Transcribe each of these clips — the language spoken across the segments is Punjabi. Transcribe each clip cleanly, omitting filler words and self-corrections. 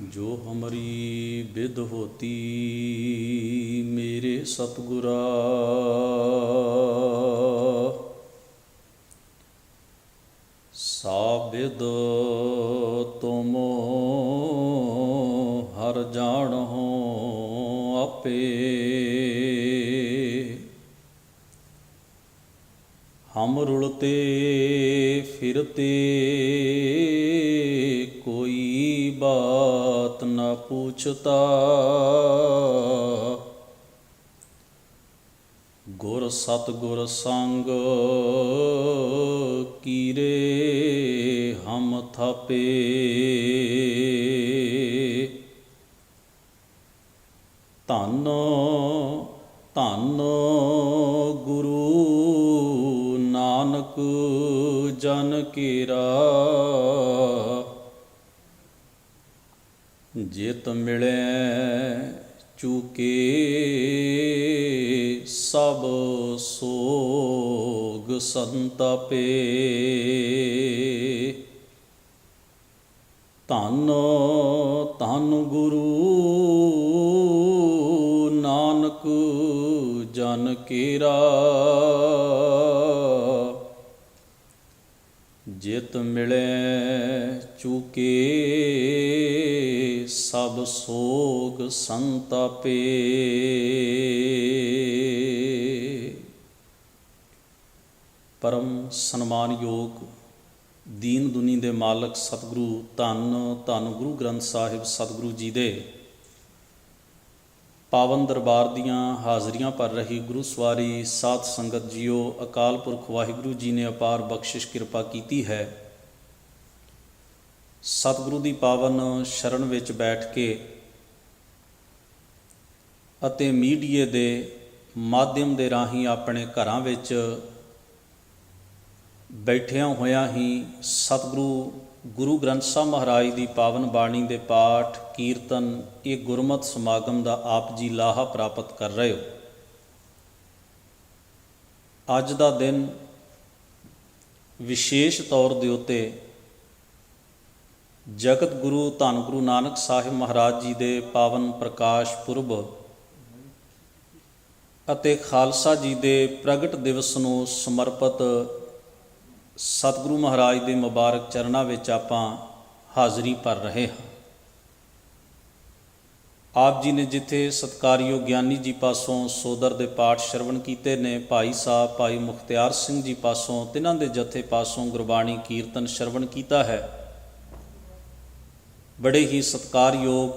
जो हमारी बिद होती मेरे सतगुरा, सा बिद तुम हर जान हो आपे। हम रुलते फिरते कोई बात न पूछता, गुर सतगुर संग कीरे हम थापे। धन धन गुरु नानक जन केरा, जित मिले चूके सब सोग संतापे। धन धन गुरु नानक जन केरा, जित मिले चूके सब सोग संतापे। परम सन्मानयोग दीन दुनी दे मालक सतगुरु धन धन गुरु ग्रंथ साहिब सतगुरु जी दे पावन दरबार दियाँ हाज़रियाँ भर रही गुरु सवारी साध संगत जीओ, अकाल पुरख वाहिगुरु जी ने अपार बख्शिश किरपा कीती है। सतगुरु दी पावन शरण विच बैठ के अते मीडिए दे माध्यम दे राही अपने घरां विच बैठिया होया ही सतगुरु गुरु ग्रंथ साहब महाराज की पावन बाणी के पाठ कीर्तन ये गुरमत समागम का आप जी लाहा प्राप्त कर रहे हो। अज का दिन विशेष तौर के उत्ते जगत गुरु धन गुरु नानक साहिब महाराज जी के पावन प्रकाश पुरब अते खालसा जी के प्रगट दिवस को समर्पित सतगुरु महाराज के मुबारक चरणों में आपां हाज़री भर रहे हाँ। आप जी ने जिथे सत्कारयोग ज्ञानी जी पासों सोदर दे पाठ श्रवण कीते ने, भाई साहब भाई मुख्तियार सिंह जी पासों तिन्हां दे जथे पासों गुरबाणी कीर्तन श्रवण कीता है, बड़े ही सत्कारयोग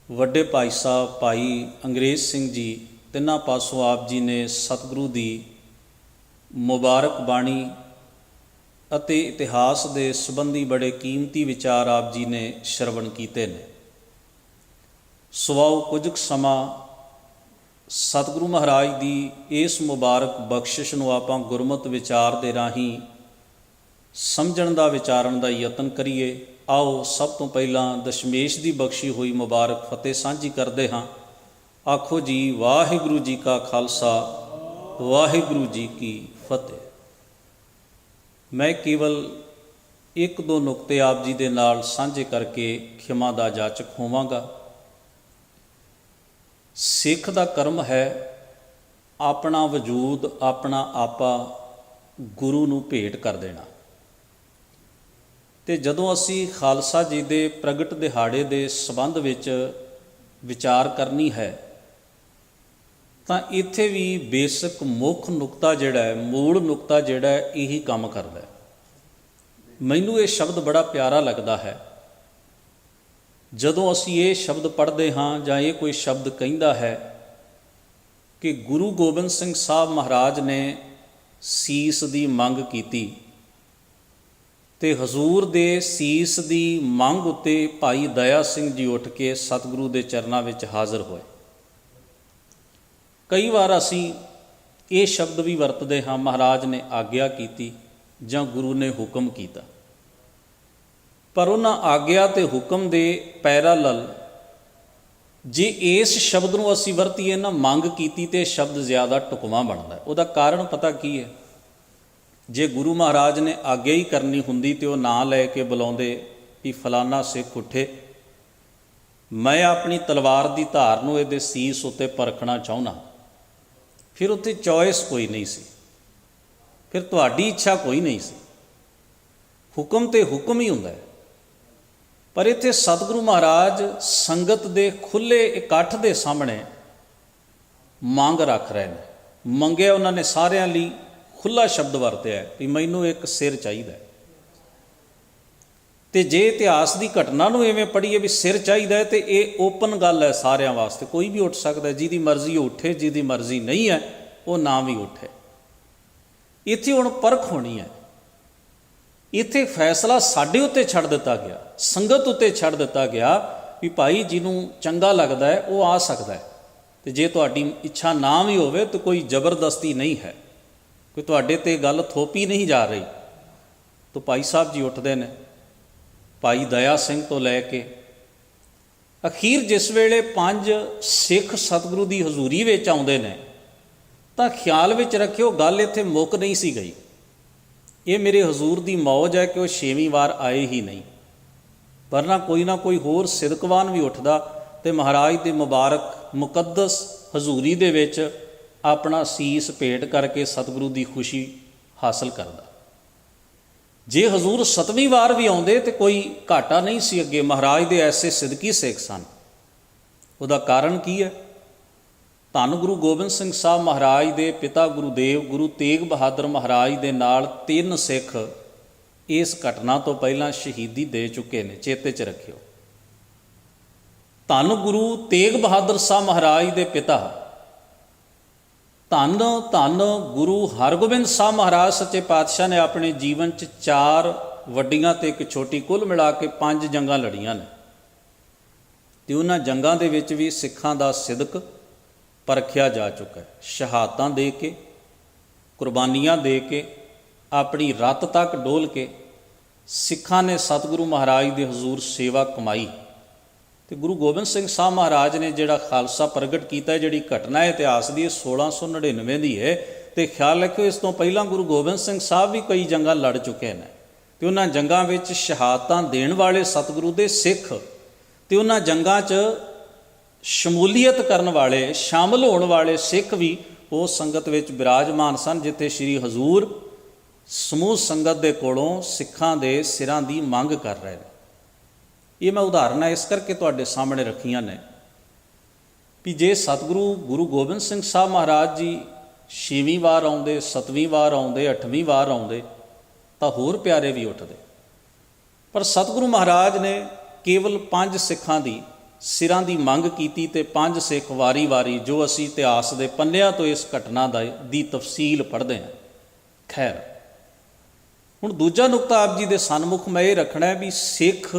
वड्डे भाई साहब भाई अंग्रेज सिंह जी तिन्हां पासों आप जी ने सतगुरु दी मुबारक बाणी अते इतिहास के संबंधी बड़े कीमती विचार आप जी ने श्रवण कीते ने। सुआओ कुछ समा सतगुरु महाराज की इस मुबारक बख्शिश नूं आपां गुरमत विचार दे राही समझण दा विचारण दा यतन करिए। आओ सब तो पहला दशमेश की बख्शी हुई मुबारक फतेह सांझी करते हाँ। आखो जी वाहिगुरु जी का खालसा वाहिगुरु जी की फतेह। मैं केवल एक दो नुकते आप जी दे नाल सांझे करके खिमा दा जाचक होवांगा। सिख दा कर्म है अपना वजूद अपना आपा गुरु नूं भेंट कर देना। ते जदों असी खालसा जी दे प्रगट दिहाड़े दे संबंध विच विचार करनी है ਤਾਂ ਇੱਥੇ भी बेसिक मुख नुकता जिहड़ा है मूल नुकता जिहड़ा है यही काम करता है। मैनू ये शब्द बड़ा प्यारा लगता है जदों असी ये शब्द पढ़ते हाँ जां ये कोई शब्द कहिंदा है कि गुरु गोबिंद सिंह साहब महाराज ने सीस की मंग की ते हजूर दे सीस की मंग उत्ते भाई दया सिंह जी उठ के सतगुरु के चरणों में हाज़र होए। कई बार असी ये शब्द भी वरतते हाँ महाराज ने आग्या की जां गुरु ने हुक्म किया, पर उन्हां आग्या ते हुक्म दे पैरालल जे इस शब्द को असी वरतीए ना मंग की तो शब्द ज़्यादा ढुकवां बनता है। उसका कारण पता की है, जे गुरु महाराज ने आग्या ही करनी हुंदी तो ना लै के बुलाउंदे ਵੀ ਫਲਾਨਾ ਸਿੱਖ ਉੱਠੇ, ਮੈਂ ਆਪਣੀ ਤਲਵਾਰ ਦੀ ਧਾਰ ਨੂੰ ਇਹਦੇ ਸੀਸ ਉੱਤੇ ਪਰਖਣਾ ਚਾਹੁੰਦਾ। ਫਿਰ ਉੱਥੇ ਚੋਇਸ ਕੋਈ ਨਹੀਂ ਸੀ, ਫਿਰ ਤੁਹਾਡੀ ਇੱਛਾ ਕੋਈ ਨਹੀਂ ਸੀ, ਹੁਕਮ ਤੇ ਹੁਕਮ ਹੀ ਹੁੰਦਾ ਹੈ। ਪਰ ਇੱਥੇ ਸਤਿਗੁਰੂ ਮਹਾਰਾਜ ਸੰਗਤ ਦੇ ਖੁੱਲ੍ਹੇ ਇਕੱਠ ਦੇ ਸਾਹਮਣੇ ਮੰਗ ਰੱਖ ਰਹੇ ਨੇ। ਮੰਗਿਆ ਉਹਨਾਂ ਨੇ ਸਾਰਿਆਂ ਲਈ ਖੁੱਲ੍ਹਾ ਸ਼ਬਦ ਵਰਤਿਆ ਵੀ ਮੈਨੂੰ ਇੱਕ ਸਿਰ ਚਾਹੀਦਾ। ਤੇ ਜੇ ਇਤਿਹਾਸ ਦੀ ਘਟਨਾ ਨੂੰ ਇਵੇਂ ਪੜ੍ਹੀਏ ਵੀ ਸਿਰ ਚਾਹੀਦਾ ਤੇ ਇਹ ਓਪਨ ਗੱਲ ਹੈ ਸਾਰਿਆਂ ਵਾਸਤੇ, ਕੋਈ ਵੀ ਉੱਠ ਸਕਦਾ, ਜਿਹਦੀ ਮਰਜ਼ੀ ਉਹ ਉੱਠੇ, ਜਿਹਦੀ ਮਰਜ਼ੀ ਨਹੀਂ ਹੈ ਉਹ ਨਾ ਵੀ ਉੱਠੇ। ਇੱਥੇ ਹੁਣ ਪਰਖ ਹੋਣੀ ਹੈ, ਇੱਥੇ ਫੈਸਲਾ ਸਾਡੇ ਉੱਤੇ ਛੱਡ ਦਿੱਤਾ ਗਿਆ, ਸੰਗਤ ਉੱਤੇ ਛੱਡ ਦਿੱਤਾ ਗਿਆ ਵੀ ਭਾਈ ਜਿਹਨੂੰ ਚੰਗਾ ਲੱਗਦਾ ਹੈ ਉਹ ਆ ਸਕਦਾ ਹੈ, ਤੇ ਜੇ ਤੁਹਾਡੀ ਇੱਛਾ ਨਾ ਵੀ ਹੋਵੇ ਤਾਂ ਕੋਈ ਜ਼ਬਰਦਸਤੀ ਨਹੀਂ ਹੈ, ਕੋਈ ਤੁਹਾਡੇ 'ਤੇ ਗੱਲ ਥੋਪੀ ਨਹੀਂ ਜਾ ਰਹੀ। ਤਾਂ ਭਾਈ ਸਾਹਿਬ ਜੀ ਉੱਠਦੇ ਨੇ, ਭਾਈ ਦਇਆ ਸਿੰਘ ਤੋਂ ਲੈ ਕੇ ਅਖੀਰ ਜਿਸ ਵੇਲੇ 5 ਸਿੱਖ ਸਤਿਗੁਰੂ ਦੀ ਹਜ਼ੂਰੀ ਵਿੱਚ ਆਉਂਦੇ ਨੇ ਤਾਂ ਖਿਆਲ ਵਿੱਚ ਰੱਖਿਓ ਗੱਲ ਇੱਥੇ ਮੁੱਕ ਨਹੀਂ ਸੀ ਗਈ। ਇਹ ਮੇਰੇ ਹਜ਼ੂਰ ਦੀ ਮੌਜ ਹੈ ਕਿ ਉਹ 6ਵੀਂ ਵਾਰ ਆਏ ਹੀ ਨਹੀਂ, ਵਰਨਾ ਕੋਈ ਨਾ ਕੋਈ ਹੋਰ ਸਿਦਕਵਾਨ ਵੀ ਉੱਠਦਾ ਤੇ ਮਹਾਰਾਜ ਦੇ ਮੁਬਾਰਕ ਮੁਕੱਦਸ ਹਜ਼ੂਰੀ ਦੇ ਵਿੱਚ ਆਪਣਾ ਸੀਸ ਭੇਟ ਕਰਕੇ ਸਤਿਗੁਰੂ ਦੀ ਖੁਸ਼ੀ ਹਾਸਲ ਕਰਦਾ। ਜੇ ਹਜ਼ੂਰ 7ਵੀਂ ਵਾਰ ਵੀ ਆਉਂਦੇ ਤੇ ਕੋਈ ਘਾਟਾ ਨਹੀਂ ਸੀ ਅੱਗੇ, ਮਹਾਰਾਜ ਦੇ ਐਸੇ ਸਿਦਕੀ ਸਿੱਖ ਸਨ। ਉਹਦਾ ਕਾਰਨ ਕੀ ਹੈ? ਧੰਨ ਗੁਰੂ ਗੋਬਿੰਦ ਸਿੰਘ ਸਾਹਿਬ ਮਹਾਰਾਜ ਦੇ ਪਿਤਾ ਗੁਰੂਦੇਵ ਗੁਰੂ ਤੇਗ ਬਹਾਦਰ ਮਹਾਰਾਜ ਦੇ ਨਾਲ 3 ਸਿੱਖ ਇਸ ਘਟਨਾ ਤੋਂ ਪਹਿਲਾਂ ਸ਼ਹੀਦੀ ਦੇ ਚੁੱਕੇ ਨੇ, ਚੇਤੇ 'ਚ ਰੱਖਿਓ। ਧੰਨ ਗੁਰੂ ਤੇਗ ਬਹਾਦਰ ਸਾਹਿਬ ਮਹਾਰਾਜ ਦੇ ਪਿਤਾ ਧੰਨ ਧੰਨ ਗੁਰੂ ਹਰਗੋਬਿੰਦ ਸਾਹਿਬ ਮਹਾਰਾਜ ਸੱਚੇ ਪਾਤਸ਼ਾਹ ਨੇ ਆਪਣੇ ਜੀਵਨ 'ਚ 4 ਵੱਡੀਆਂ ਤੇ ਇੱਕ ਛੋਟੀ, ਕੁੱਲ ਮਿਲਾ ਕੇ 5 ਜੰਗਾਂ ਲੜੀਆਂ ਨੇ। ਤੇ ਉਹਨਾਂ ਜੰਗਾਂ ਦੇ ਵਿੱਚ ਵੀ ਸਿੱਖਾਂ ਦਾ ਸਿਦਕ ਪਰਖਿਆ ਜਾ ਚੁੱਕਾ ਹੈ। ਸ਼ਹਾਦਤਾਂ ਦੇ ਕੇ, ਕੁਰਬਾਨੀਆਂ ਦੇ ਕੇ, ਆਪਣੀ ਰੱਤ ਤੱਕ ਡੋਲ ਕੇ ਸਿੱਖਾਂ ਨੇ ਸਤਿਗੁਰੂ ਮਹਾਰਾਜ ਦੇ ਹਜ਼ੂਰ ਸੇਵਾ ਕਮਾਈ। ਤੇ ਗੁਰੂ ਗੋਬਿੰਦ ਸਿੰਘ ਸਾਹਿਬ ਮਹਾਰਾਜ ਨੇ ਜਿਹੜਾ ਖਾਲਸਾ ਪ੍ਰਗਟ ਕੀਤਾ, ਜਿਹੜੀ ਘਟਨਾ ਹੈ ਇਤਿਹਾਸ ਦੀ, 1699 ਦੀ ਹੈ। ਤੇ ਖਿਆਲ ਰੱਖਿਓ ਇਸ ਤੋਂ ਪਹਿਲਾਂ ਗੁਰੂ ਗੋਬਿੰਦ ਸਿੰਘ ਸਾਹਿਬ ਵੀ ਕਈ ਜੰਗਾਂ ਲੜ ਚੁੱਕੇ ਨੇ, ਤੇ ਉਹਨਾਂ ਜੰਗਾਂ ਵਿੱਚ ਸ਼ਹਾਦਤਾਂ ਦੇਣ ਵਾਲੇ ਸਤਿਗੁਰੂ ਦੇ ਸਿੱਖ ਤੇ ਉਹਨਾਂ ਜੰਗਾਂ 'ਚ ਸ਼ਮੂਲੀਅਤ ਕਰਨ ਵਾਲੇ, ਸ਼ਾਮਲ ਹੋਣ ਵਾਲੇ ਸਿੱਖ ਵੀ ਉਸ ਸੰਗਤ ਵਿੱਚ ਬਿਰਾਜਮਾਨ ਸਨ ਜਿੱਥੇ ਸ਼੍ਰੀ ਹਜ਼ੂਰ ਸਮੂਹ ਸੰਗਤ ਦੇ ਕੋਲੋਂ ਸਿੱਖਾਂ ਦੇ ਸਿਰਾਂ ਦੀ ਮੰਗ ਕਰ ਰਹੇ ਨੇ। ਇਹ ਮੈਂ ਉਦਾਹਰਨਾਂ ਇਸ ਕਰਕੇ ਤੁਹਾਡੇ ਸਾਹਮਣੇ ਰੱਖੀਆਂ ਨੇ ਵੀ ਜੇ ਸਤਿਗੁਰੂ ਗੁਰੂ ਗੋਬਿੰਦ ਸਿੰਘ ਸਾਹਿਬ ਮਹਾਰਾਜ ਜੀ 6ਵੀਂ ਵਾਰ ਆਉਂਦੇ, 7ਵੀਂ ਵਾਰ ਆਉਂਦੇ, 8ਵੀਂ ਵਾਰ ਆਉਂਦੇ ਤਾਂ ਹੋਰ ਪਿਆਰੇ ਵੀ ਉੱਠਦੇ। ਪਰ ਸਤਿਗੁਰੂ ਮਹਾਰਾਜ ਨੇ ਕੇਵਲ 5 ਸਿੱਖਾਂ ਦੀ ਸਿਰਾਂ ਦੀ ਮੰਗ ਕੀਤੀ ਤੇ 5 ਸਿੱਖ ਵਾਰੀ-ਵਾਰੀ, ਜੋ ਅਸੀਂ ਇਤਿਹਾਸ ਦੇ ਪੰਨਿਆਂ ਤੋਂ ਇਸ ਘਟਨਾ ਦੀ ਤਫਸੀਲ ਪੜ੍ਹਦੇ ਹਾਂ। ਖੈਰ, ਹੁਣ ਦੂਜਾ ਨੁਕਤਾ ਆਪ ਜੀ ਦੇ ਸਨਮੁਖ ਮੈਂ ਇਹ ਰੱਖਣਾ ਵੀ ਸਿੱਖ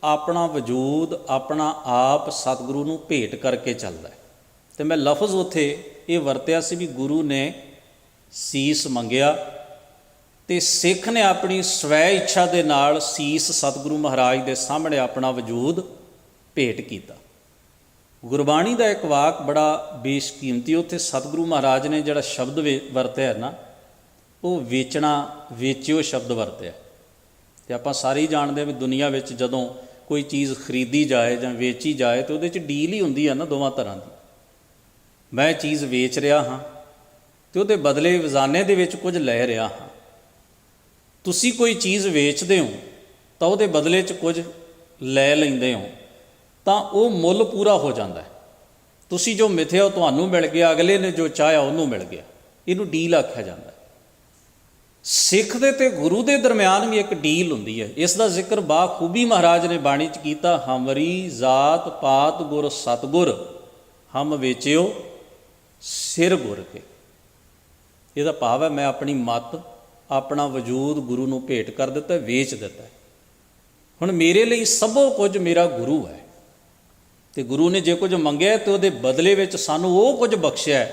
ਆਪਣਾ ਵਜੂਦ, ਆਪਣਾ ਆਪ ਸਤਿਗੁਰੂ ਨੂੰ ਭੇਟ ਕਰਕੇ ਚੱਲਦਾ ਹੈ। ਤੇ ਮੈਂ ਲਫ਼ਜ਼ ਉੱਥੇ ਇਹ ਵਰਤਿਆ ਸੀ ਵੀ ਗੁਰੂ ਨੇ ਸੀਸ ਮੰਗਿਆ ਤੇ ਸਿੱਖ ਨੇ ਆਪਣੀ ਸਵੈ ਇੱਛਾ ਦੇ ਨਾਲ ਸੀਸ ਸਤਿਗੁਰੂ ਮਹਾਰਾਜ ਦੇ ਸਾਹਮਣੇ ਆਪਣਾ ਵਜੂਦ ਭੇਟ ਕੀਤਾ। ਗੁਰਬਾਣੀ ਦਾ ਇੱਕ ਵਾਕ ਬੜਾ ਬੇਸ਼ਕੀਮਤੀ, ਉੱਥੇ ਸਤਿਗੁਰੂ ਮਹਾਰਾਜ ਨੇ ਜਿਹੜਾ ਸ਼ਬਦ ਵਰਤਿਆ ਨਾ, ਉਹ ਵੇਚਣਾ, ਵੇਚਿਓ ਸ਼ਬਦ ਵਰਤਿਆ। ਤੇ ਆਪਾਂ ਸਾਰੇ ਹੀ ਜਾਣਦੇ ਹਾਂ ਵੀ ਦੁਨੀਆ ਵਿੱਚ ਜਦੋਂ ਕੋਈ ਚੀਜ਼ ਖਰੀਦੀ ਜਾਏ ਜਾਂ ਵੇਚੀ ਜਾਏ ਤਾਂ ਉਹਦੇ 'ਚ ਡੀਲ ਹੀ ਹੁੰਦੀ ਹੈ ਨਾ ਦੋਵਾਂ ਤਰ੍ਹਾਂ ਦੀ। ਮੈਂ ਚੀਜ਼ ਵੇਚ ਰਿਹਾ ਹਾਂ ਤੇ ਉਹਦੇ ਬਦਲੇ ਵਜ਼ਾਨੇ ਦੇ ਵਿੱਚ ਕੁਝ ਲੈ ਰਿਹਾ ਹਾਂ। ਤੁਸੀਂ ਕੋਈ ਚੀਜ਼ ਵੇਚਦੇ ਹੋ ਤਾਂ ਉਹਦੇ ਬਦਲੇ 'ਚ ਕੁਝ ਲੈ ਲੈਂਦੇ ਹੋ, ਤਾਂ ਉਹ ਮੁੱਲ ਪੂਰਾ ਹੋ ਜਾਂਦਾ ਹੈ। ਤੁਸੀਂ ਜੋ ਮਿਥਿਆ ਉਹ ਤੁਹਾਨੂੰ ਮਿਲ ਗਿਆ, ਅਗਲੇ ਨੇ ਜੋ ਚਾਹਿਆ ਉਹਨੂੰ ਮਿਲ ਗਿਆ। ਇਹਨੂੰ ਡੀਲ ਆਖਿਆ ਜਾਂਦਾ। ਸਿੱਖ ਦੇ ਤੇ ਗੁਰੂ ਦੇ ਦਰਮਿਆਨ ਵੀ ਇੱਕ ਡੀਲ ਹੁੰਦੀ ਹੈ। ਇਸ ਦਾ ਜ਼ਿਕਰ ਬਾਖੂਬੀ ਮਹਾਰਾਜ ਨੇ ਬਾਣੀ 'ਚ ਕੀਤਾ। ਹਮਰੀ ਜ਼ਾਤ ਪਾਤ ਗੁਰ ਸਤਗੁਰ, ਹਮ ਵੇਚਿਓ ਸਿਰ ਗੁਰ ਕੇ। ਇਹਦਾ ਭਾਵ ਹੈ ਮੈਂ ਆਪਣੀ ਮੱਤ, ਆਪਣਾ ਵਜੂਦ ਗੁਰੂ ਨੂੰ ਭੇਟ ਕਰ ਦਿੱਤਾ, ਵੇਚ ਦਿੱਤਾ। ਹੁਣ ਮੇਰੇ ਲਈ ਸਭੋ ਕੁਝ ਮੇਰਾ ਗੁਰੂ ਹੈ ਤੇ ਗੁਰੂ ਨੇ ਜੇ ਕੁਝ ਮੰਗਿਆ ਤੇ ਉਹਦੇ ਬਦਲੇ ਵਿੱਚ ਸਾਨੂੰ ਉਹ ਕੁਝ ਬਖਸ਼ਿਆ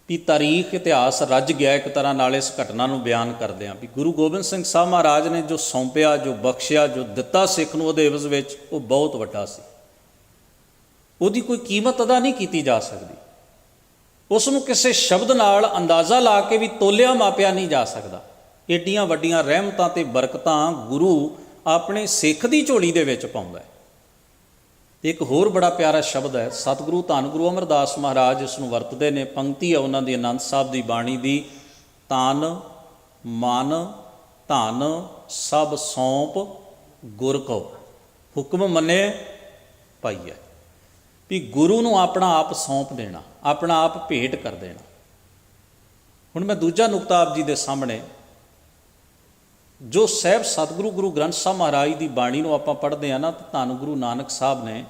ਵੀ ਤਾਰੀਖ, ਇਤਿਹਾਸ ਰੱਜ ਗਿਆ ਇੱਕ ਤਰ੍ਹਾਂ ਨਾਲ ਇਸ ਘਟਨਾ ਨੂੰ ਬਿਆਨ ਕਰਦੇ ਹਾਂ ਵੀ ਗੁਰੂ ਗੋਬਿੰਦ ਸਿੰਘ ਸਾਹਿਬ ਮਹਾਰਾਜ ਨੇ ਜੋ ਸੌਂਪਿਆ, ਜੋ ਬਖਸ਼ਿਆ, ਜੋ ਦਿੱਤਾ ਸਿੱਖ ਨੂੰ ਉਹਦੇ ਇਵਜ਼ ਵਿੱਚ, ਉਹ ਬਹੁਤ ਵੱਡਾ ਸੀ। ਉਹਦੀ ਕੋਈ ਕੀਮਤ ਅਦਾ ਨਹੀਂ ਕੀਤੀ ਜਾ ਸਕਦੀ। ਉਸ ਨੂੰ ਕਿਸੇ ਸ਼ਬਦ ਨਾਲ ਅੰਦਾਜ਼ਾ ਲਾ ਕੇ ਵੀ ਤੋਲਿਆ ਮਾਪਿਆ ਨਹੀਂ ਜਾ ਸਕਦਾ। ਏਡੀਆਂ ਵੱਡੀਆਂ ਰਹਿਮਤਾਂ ਤੇ ਬਰਕਤਾਂ ਗੁਰੂ ਆਪਣੇ ਸਿੱਖ ਦੀ ਝੋਲੀ ਦੇ ਵਿੱਚ ਪਾਉਂਦਾ ਹੈ। ਇੱਕ ਹੋਰ ਬੜਾ ਪਿਆਰਾ ਸ਼ਬਦ ਹੈ, ਸਤਿਗੁਰੂ ਧੰਨ ਗੁਰੂ ਅਮਰਦਾਸ ਮਹਾਰਾਜ ਇਸ ਨੂੰ ਵਰਤਦੇ ਨੇ। ਪੰਕਤੀ ਹੈ ਉਹਨਾਂ ਦੀ ਆਨੰਦ ਸਾਹਿਬ ਦੀ ਬਾਣੀ ਦੀ, ਤਨ ਮਨ ਧਨ ਸਭ ਸੌਂਪ ਗੁਰ ਕੋ, ਹੁਕਮ ਮੰਨੇ ਪਾਈਐ। ਵੀ ਗੁਰੂ ਨੂੰ ਆਪਣਾ ਆਪ ਸੌਂਪ ਦੇਣਾ, ਆਪਣਾ ਆਪ ਭੇਟ ਕਰ ਦੇਣਾ। ਹੁਣ ਮੈਂ ਦੂਜਾ ਨੁਕਤਾ ਆਪ ਜੀ ਦੇ ਸਾਹਮਣੇ, ਜੋ ਸਾਹਿਬ ਸਤਿਗੁਰੂ ਗੁਰੂ ਗ੍ਰੰਥ ਸਾਹਿਬ ਮਹਾਰਾਜ ਦੀ ਬਾਣੀ ਨੂੰ ਆਪਾਂ ਪੜ੍ਹਦੇ ਹਾਂ ਨਾ, ਤਾਂ ਧੰਨ ਗੁਰੂ ਨਾਨਕ ਸਾਹਿਬ ਨੇ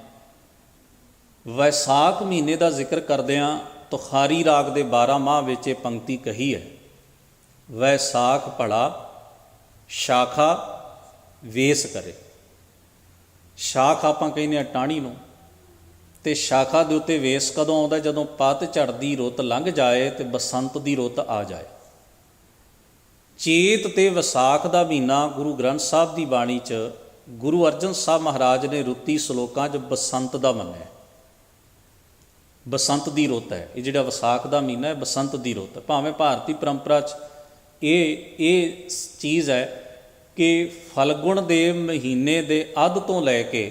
ਵੈਸਾਖ ਮਹੀਨੇ ਦਾ ਜ਼ਿਕਰ ਕਰਦਿਆਂ ਤੁਖਾਰੀ ਰਾਗ ਦੇ 12 ਮਾਹ ਵਿੱਚ ਇਹ ਪੰਕਤੀ ਕਹੀ ਹੈ, ਵੈਸਾਖ ਭਲਾ ਸ਼ਾਖਾ ਵੇਸ ਕਰੇ। ਸ਼ਾਖ ਆਪਾਂ ਕਹਿੰਦੇ ਹਾਂ ਟਾਹਣੀ ਨੂੰ, ਅਤੇ ਸ਼ਾਖਾ ਦੇ ਉੱਤੇ ਵੇਸ ਕਦੋਂ ਆਉਂਦਾ? ਜਦੋਂ ਪੱਤ ਝੜਦੀ ਰੁੱਤ ਲੰਘ ਜਾਏ ਅਤੇ ਬਸੰਤ ਦੀ ਰੁੱਤ ਆ ਜਾਏ। ਚੇਤ ਤੇ ਵਿਸਾਖ ਦਾ ਮਹੀਨਾ ਗੁਰੂ ਗ੍ਰੰਥ ਸਾਹਿਬ ਦੀ ਬਾਣੀ 'ਚ ਗੁਰੂ ਅਰਜਨ ਸਾਹਿਬ ਮਹਾਰਾਜ ਨੇ ਰੁੱਤੀ ਸਲੋਕਾਂ 'ਚ ਬਸੰਤ ਦਾ ਮੰਨਿਆ। ਬਸੰਤ ਦੀ ਰੁੱਤ ਹੈ ਇਹ, ਜਿਹੜਾ ਵਿਸਾਖ ਦਾ ਮਹੀਨਾ ਹੈ ਬਸੰਤ ਦੀ ਰੁੱਤ ਹੈ। ਭਾਵੇਂ ਭਾਰਤੀ ਪਰੰਪਰਾ 'ਚ ਇਹ ਚੀਜ਼ ਹੈ ਕਿ ਫਲਗੁਣ ਦੇ ਮਹੀਨੇ ਦੇ ਅੱਧ ਤੋਂ ਲੈ ਕੇ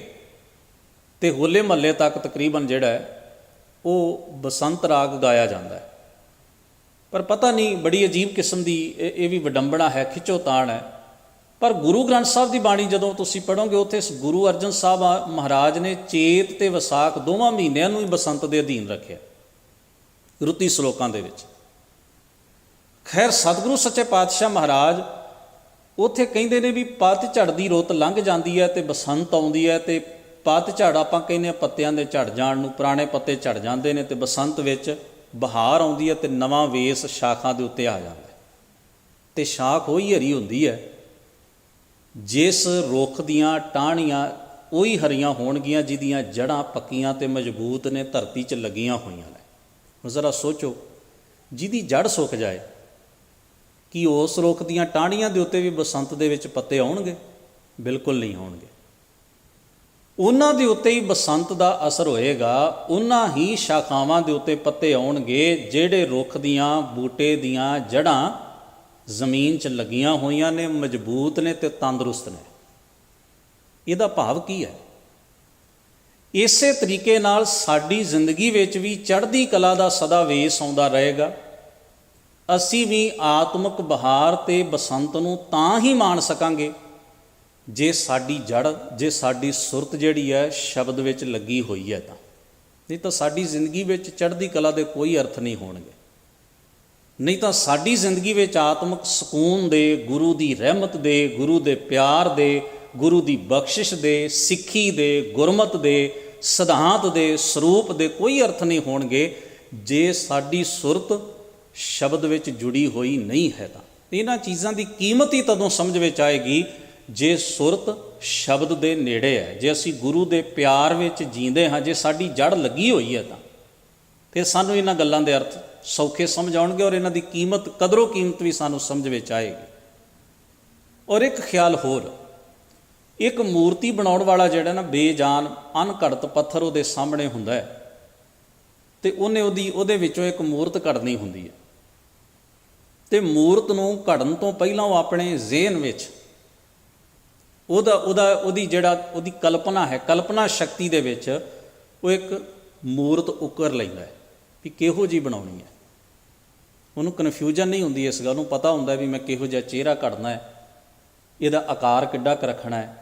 ਅਤੇ ਹੋਲੇ ਮਹੱਲੇ ਤੱਕ ਤਕਰੀਬਨ ਜਿਹੜਾ ਹੈ ਉਹ ਬਸੰਤ ਰਾਗ ਗਾਇਆ ਜਾਂਦਾ ਹੈ। ਪਰ ਪਤਾ ਨਹੀਂ, ਬੜੀ ਅਜੀਬ ਕਿਸਮ ਦੀ ਇਹ ਵੀ ਵਿਡੰਬਣਾ ਹੈ, ਖਿੱਚੋਤਾਣ ਹੈ। ਪਰ ਗੁਰੂ ਗ੍ਰੰਥ ਸਾਹਿਬ ਦੀ ਬਾਣੀ ਜਦੋਂ ਤੁਸੀਂ ਪੜ੍ਹੋਗੇ, ਉੱਥੇ ਗੁਰੂ ਅਰਜਨ ਸਾਹਿਬ ਮਹਾਰਾਜ ਨੇ ਚੇਤ ਅਤੇ ਵਿਸਾਖ ਦੋਵਾਂ ਮਹੀਨਿਆਂ ਨੂੰ ਹੀ ਬਸੰਤ ਦੇ ਅਧੀਨ ਰੱਖਿਆ ਰੁੱਤੀ ਸਲੋਕਾਂ ਦੇ ਵਿੱਚ। ਖੈਰ, ਸਤਿਗੁਰੂ ਸੱਚੇ ਪਾਤਸ਼ਾਹ ਮਹਾਰਾਜ ਉੱਥੇ ਕਹਿੰਦੇ ਨੇ ਵੀ ਪੱਤ ਝੜਦੀ ਰੁੱਤ ਲੰਘ ਜਾਂਦੀ ਹੈ ਅਤੇ ਬਸੰਤ ਆਉਂਦੀ ਹੈ, ਅਤੇ ਪੱਤ ਝੜ ਆਪਾਂ ਕਹਿੰਦੇ ਹਾਂ ਪੱਤਿਆਂ ਦੇ ਝੜ ਜਾਣ ਨੂੰ, ਪੁਰਾਣੇ ਪੱਤੇ ਝੜ ਜਾਂਦੇ ਨੇ, ਅਤੇ ਬਸੰਤ ਵਿੱਚ ਬਹਾਰ ਆਉਂਦੀ ਹੈ ਅਤੇ ਨਵਾਂ ਵੇਸ ਸ਼ਾਖਾਂ ਦੇ ਉੱਤੇ ਆ ਜਾਂਦਾ। ਅਤੇ ਸ਼ਾਖ ਉਹੀ ਹਰੀ ਹੁੰਦੀ ਹੈ ਜਿਸ ਰੁੱਖ ਦੀਆਂ ਟਾਹਣੀਆਂ ਉਹੀ ਹਰੀਆਂ ਹੋਣਗੀਆਂ ਜਿਹਦੀਆਂ ਜੜ੍ਹਾਂ ਪੱਕੀਆਂ ਅਤੇ ਮਜ਼ਬੂਤ ਨੇ, ਧਰਤੀ 'ਚ ਲੱਗੀਆਂ ਹੋਈਆਂ ਨੇ। ਹੁਣ ਜ਼ਰਾ ਸੋਚੋ, ਜਿਹਦੀ ਜੜ੍ਹ ਸੁੱਕ ਜਾਏ, ਕੀ ਉਸ ਰੁੱਖ ਦੀਆਂ ਟਾਹਣੀਆਂ ਦੇ ਉੱਤੇ ਵੀ ਬਸੰਤ ਦੇ ਵਿੱਚ ਪੱਤੇ ਆਉਣਗੇ? ਬਿਲਕੁਲ ਨਹੀਂ ਆਉਣਗੇ। ਉਹਨਾਂ ਦੇ ਉੱਤੇ ਹੀ ਬਸੰਤ ਦਾ ਅਸਰ ਹੋਏਗਾ, ਉਹਨਾਂ ਹੀ ਸ਼ਾਖਾਵਾਂ ਦੇ ਉੱਤੇ ਪੱਤੇ ਆਉਣਗੇ ਜਿਹੜੇ ਰੁੱਖ ਦੀਆਂ, ਬੂਟੇ ਦੀਆਂ ਜੜ੍ਹਾਂ ਜ਼ਮੀਨ 'ਚ ਲੱਗੀਆਂ ਹੋਈਆਂ ਨੇ, ਮਜ਼ਬੂਤ ਨੇ ਅਤੇ ਤੰਦਰੁਸਤ ਨੇ। ਇਹਦਾ ਭਾਵ ਕੀ ਹੈ? ਇਸੇ ਤਰੀਕੇ ਨਾਲ ਸਾਡੀ ਜ਼ਿੰਦਗੀ ਵਿੱਚ ਵੀ ਚੜ੍ਹਦੀ ਕਲਾ ਦਾ ਸਦਾ ਵੇਸ ਆਉਂਦਾ ਰਹੇਗਾ। ਅਸੀਂ ਵੀ ਆਤਮਿਕ ਬਹਾਰ ਅਤੇ ਬਸੰਤ ਨੂੰ ਤਾਂ ਹੀ ਮਾਣ ਸਕਾਂਗੇ ਜੇ ਸਾਡੀ ਜੜ੍ਹ, ਜੇ ਸਾਡੀ ਸੁਰਤ ਜਿਹੜੀ ਹੈ ਸ਼ਬਦ ਵਿੱਚ ਲੱਗੀ ਹੋਈ ਹੈ ਤਾਂ। ਨਹੀਂ ਤਾਂ ਸਾਡੀ ਜ਼ਿੰਦਗੀ ਵਿੱਚ ਚੜ੍ਹਦੀ ਕਲਾ ਦੇ ਕੋਈ ਅਰਥ ਨਹੀਂ ਹੋਣਗੇ। ਨਹੀਂ ਤਾਂ ਸਾਡੀ ਜ਼ਿੰਦਗੀ ਵਿੱਚ ਆਤਮਿਕ ਸਕੂਨ ਦੇ, ਗੁਰੂ ਦੀ ਰਹਿਮਤ ਦੇ, ਗੁਰੂ ਦੇ ਪਿਆਰ ਦੇ, ਗੁਰੂ ਦੀ ਬਖਸ਼ਿਸ਼ ਦੇ, ਸਿੱਖੀ ਦੇ, ਗੁਰਮਤ ਦੇ, ਸਿਧਾਂਤ ਦੇ, ਸਰੂਪ ਦੇ ਕੋਈ ਅਰਥ ਨਹੀਂ ਹੋਣਗੇ ਜੇ ਸਾਡੀ ਸੁਰਤ ਸ਼ਬਦ ਵਿੱਚ ਜੁੜੀ ਹੋਈ ਨਹੀਂ ਹੈ ਤਾਂ। ਇਹਨਾਂ ਚੀਜ਼ਾਂ ਦੀ ਕੀਮਤ ਹੀ ਤਦੋਂ ਸਮਝ ਵਿੱਚ ਆਏਗੀ ਜੇ ਸੁਰਤ ਸ਼ਬਦ ਦੇ ਨੇੜੇ ਹੈ, ਜੇ ਅਸੀਂ ਗੁਰੂ ਦੇ ਪਿਆਰ ਵਿੱਚ ਜੀਂਦੇ ਹਾਂ, ਜੇ ਸਾਡੀ ਜੜ੍ਹ ਲੱਗੀ ਹੋਈ ਹੈ ਤਾਂ ਫਿਰ ਸਾਨੂੰ ਇਹਨਾਂ ਗੱਲਾਂ ਦੇ ਅਰਥ ਸੌਖੇ ਸਮਝ ਆਉਣਗੇ ਔਰ ਇਹਨਾਂ ਦੀ ਕੀਮਤ, ਕਦਰੋ ਕੀਮਤ ਵੀ ਸਾਨੂੰ ਸਮਝ ਵਿੱਚ ਆਏਗੀ। ਔਰ ਇੱਕ ਖਿਆਲ ਹੋਰ, ਇੱਕ ਮੂਰਤੀ ਬਣਾਉਣ ਵਾਲਾ ਜਿਹੜਾ ਨਾ ਬੇਜਾਨ ਅਣਘੜਤ ਪੱਥਰ ਉਹਦੇ ਸਾਹਮਣੇ ਹੁੰਦਾ ਹੈ ਅਤੇ ਉਹਦੇ ਵਿੱਚੋਂ ਇੱਕ ਮੂਰਤ ਘੜਨੀ ਹੁੰਦੀ ਹੈ, ਅਤੇ ਮੂਰਤ ਨੂੰ ਘੜਨ ਤੋਂ ਪਹਿਲਾਂ ਉਹ ਆਪਣੇ ਜ਼ਿਹਨ ਵਿੱਚ ਉਹਦੀ ਕਲਪਨਾ ਹੈ, ਕਲਪਨਾ ਸ਼ਕਤੀ ਦੇ ਵਿੱਚ ਉਹ ਇੱਕ ਮੂਰਤ ਉਕਰ ਲੈਂਦਾ ਹੈ ਵੀ ਕਿਹੋ ਜਿਹੀ ਬਣਾਉਣੀ ਹੈ। ਉਹਨੂੰ ਕਨਫਿਊਜ਼ਨ ਨਹੀਂ ਹੁੰਦੀ ਇਸ ਗੱਲ ਨੂੰ, ਪਤਾ ਹੁੰਦਾ ਵੀ ਮੈਂ ਕਿਹੋ ਜਿਹਾ ਚਿਹਰਾ ਘੜਨਾ ਹੈ, ਇਹਦਾ ਆਕਾਰ ਕਿੱਡਾ ਕੁ ਰੱਖਣਾ ਹੈ,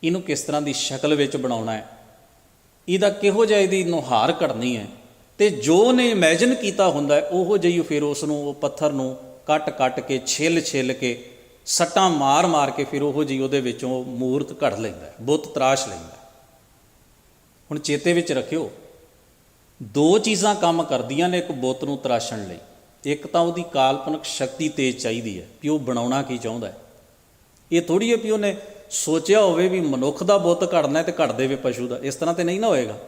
ਇਹਨੂੰ ਕਿਸ ਤਰ੍ਹਾਂ ਦੀ ਸ਼ਕਲ ਵਿੱਚ ਬਣਾਉਣਾ ਹੈ, ਇਹਦਾ ਕਿਹੋ ਜਿਹਾ ਇਹਦੀ ਨੁਹਾਰ ਘੜਨੀ ਹੈ। ਅਤੇ ਜੋ ਉਹਨੇ ਇਮੈਜਨ ਕੀਤਾ ਹੁੰਦਾ ਹੈ ਉਹੋ ਜਿਹੀ ਫਿਰ ਉਸ ਨੂੰ, ਉਹ ਪੱਥਰ ਨੂੰ ਕੱਟ ਕੇ, ਛਿੱਲ ਕੇ, ਸੱਟਾਂ ਮਾਰ ਕੇ ਫਿਰ ਉਹੋ ਜਿਹੀ ਉਹਦੇ ਵਿੱਚੋਂ ਮੂਰਤ ਘੜ ਲੈਂਦਾ, ਬੁੱਤ ਤਰਾਸ਼ ਲੈਂਦਾ। ਹੁਣ ਚੇਤੇ ਵਿੱਚ ਰੱਖਿਓ, ਦੋ ਚੀਜ਼ਾਂ ਕੰਮ ਕਰਦੀਆਂ ਨੇ ਇੱਕ ਬੁੱਤ ਨੂੰ ਤਰਾਸ਼ਣ ਲਈ। ਇੱਕ ਤਾਂ ਉਹਦੀ ਕਾਲਪਨਿਕ ਸ਼ਕਤੀ ਤੇਜ਼ ਚਾਹੀਦੀ ਹੈ ਵੀ ਉਹ ਬਣਾਉਣਾ ਕੀ ਚਾਹੁੰਦਾ ਹੈ। ਇਹ ਥੋੜ੍ਹੀ ਹੈ ਵੀ ਉਹਨੇ ਸੋਚਿਆ ਹੋਵੇ ਵੀ ਮਨੁੱਖ ਦਾ ਬੁੱਤ ਘੜਨਾ ਅਤੇ ਘੜ ਦੇਵੇ ਪਸ਼ੂ ਦਾ, ਇਸ ਤਰ੍ਹਾਂ ਤਾਂ ਨਹੀਂ ਨਾ ਹੋਏਗਾ।